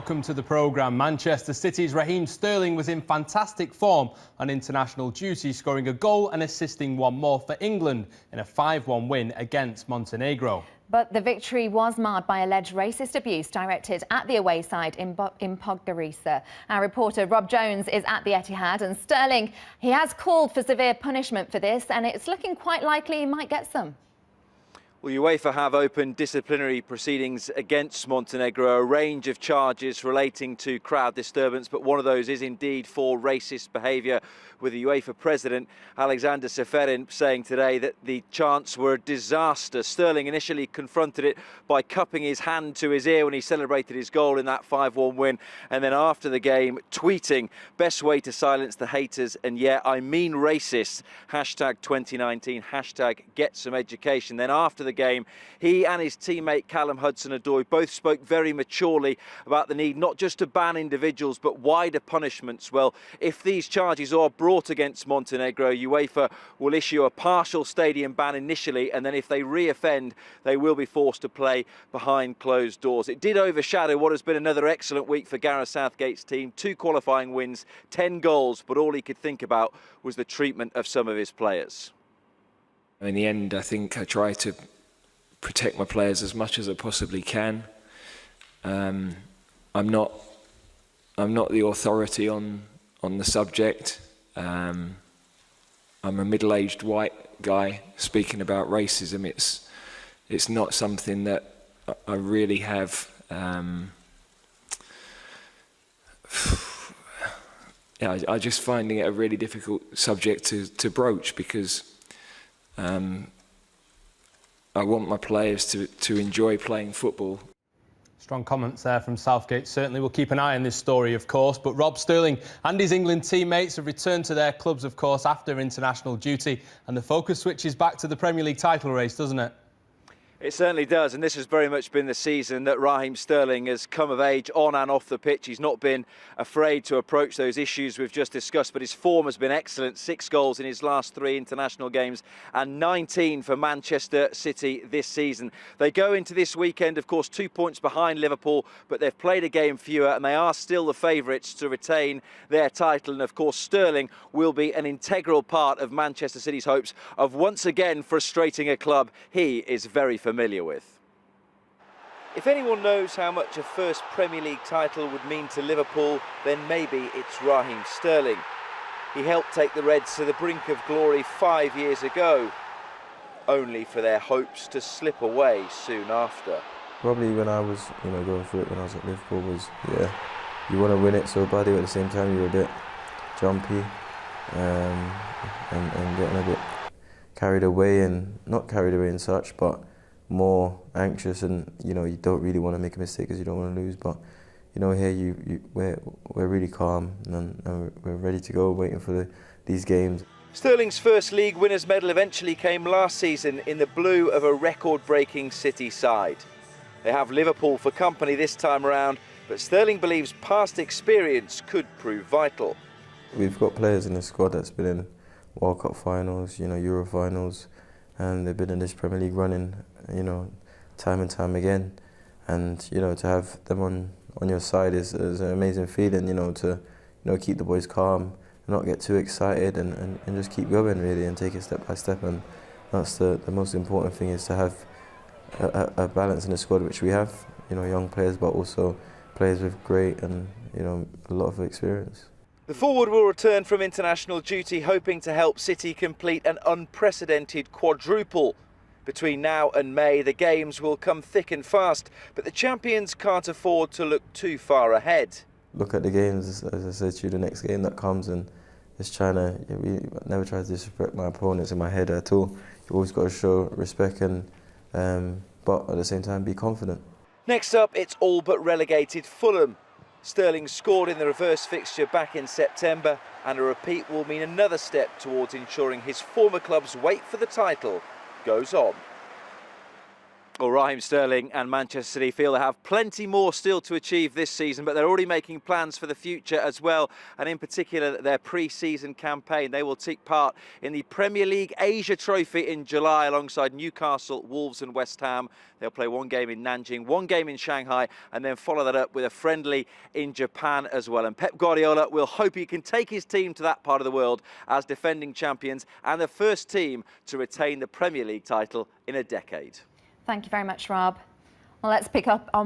welcome to the programme. Manchester City's Raheem Sterling was in fantastic form on international duty, scoring a goal and assisting one more for England in a 5-1 win against Montenegro. But the victory was marred by alleged racist abuse directed at the away side in Podgorica. Our reporter Rob Jones is at the Etihad, and Sterling, he has called for severe punishment for this, and it's looking quite likely he might get some. Well, UEFA have opened disciplinary proceedings against Montenegro, a range of charges relating to crowd disturbance, but one of those is indeed for racist behaviour, with the UEFA president, Alexander Seferin, saying today that the chants were a disaster. Sterling initially confronted it by cupping his hand to his ear when he celebrated his goal in that 5-1 win, and then after the game tweeting, "Best way to silence the haters, and yeah, I mean racist, hashtag 2019, hashtag get some education." Then after the game, he and his teammate Callum Hudson-Odoi both spoke very maturely about the need not just to ban individuals but wider punishments. Well, if these charges are brought against Montenegro, UEFA will issue a partial stadium ban initially, and then if they re-offend, they will be forced to play behind closed doors. It did overshadow what has been another excellent week for Gareth Southgate's team. 2 qualifying wins, 10 goals, but all he could think about was the treatment of some of his players. In the end, I think I try to protect my players as much as I possibly can. I'm not the authority on the subject. I'm a middle-aged white guy speaking about racism. It's not something that I really have. I just finding it a really difficult subject to broach, because I want my players to enjoy playing football. Strong comments there from Southgate. Certainly we'll keep an eye on this story, of course. But Rob Sterling and his England teammates have returned to their clubs, of course, after international duty. And the focus switches back to the Premier League title race, doesn't it? It certainly does, and this has very much been the season that Raheem Sterling has come of age on and off the pitch. He's not been afraid to approach those issues we've just discussed, but his form has been excellent. 6 goals in his last 3 international games and 19 for Manchester City this season. They go into this weekend, of course, 2 points behind Liverpool, but they've played a game fewer and they are still the favourites to retain their title. And of course, Sterling will be an integral part of Manchester City's hopes of once again frustrating a club he is very familiar with. If anyone knows how much a first Premier League title would mean to Liverpool, then maybe it's Raheem Sterling. He helped take the Reds to the brink of glory 5 years ago, only for their hopes to slip away soon after. Probably when I was, going through it when I was at Liverpool was, you want to win it so badly, but at the same time you're a bit jumpy and getting a bit carried away, and not carried away and such, but more anxious, and you don't really want to make a mistake because you don't want to lose. But here we're really calm and we're ready to go, waiting for these games. Sterling's first league winners' medal eventually came last season in the blue of a record-breaking City side. They have Liverpool for company this time around, but Sterling believes past experience could prove vital. We've got players in the squad that's been in World Cup finals, Euro finals, and they've been in this Premier League running, time and time again. And to have them on your side is an amazing feeling. To keep the boys calm, not get too excited, and just keep going really, and take it step by step. And that's the most important thing, is to have a balance in the squad, which we have. Young players, but also players with great and a lot of experience. The forward will return from international duty, hoping to help City complete an unprecedented quadruple. Between now and May, the games will come thick and fast, but the champions can't afford to look too far ahead. Look at the games, as I said to you, the next game that comes, and just we never try to disrespect my opponents in my head at all. You've always got to show respect, and but at the same time be confident. Next up, it's all but relegated Fulham. Sterling scored in the reverse fixture back in September, and a repeat will mean another step towards ensuring his former club's wait for the title goes on. Well, Raheem Sterling and Manchester City feel they have plenty more still to achieve this season, but they're already making plans for the future as well, and in particular their pre-season campaign. They will take part in the Premier League Asia Trophy in July alongside Newcastle, Wolves and West Ham. They'll play one game in Nanjing, one game in Shanghai, and then follow that up with a friendly in Japan as well. And Pep Guardiola will hope he can take his team to that part of the world as defending champions and the first team to retain the Premier League title in a decade. Thank you very much, Rob. Well, let's pick up on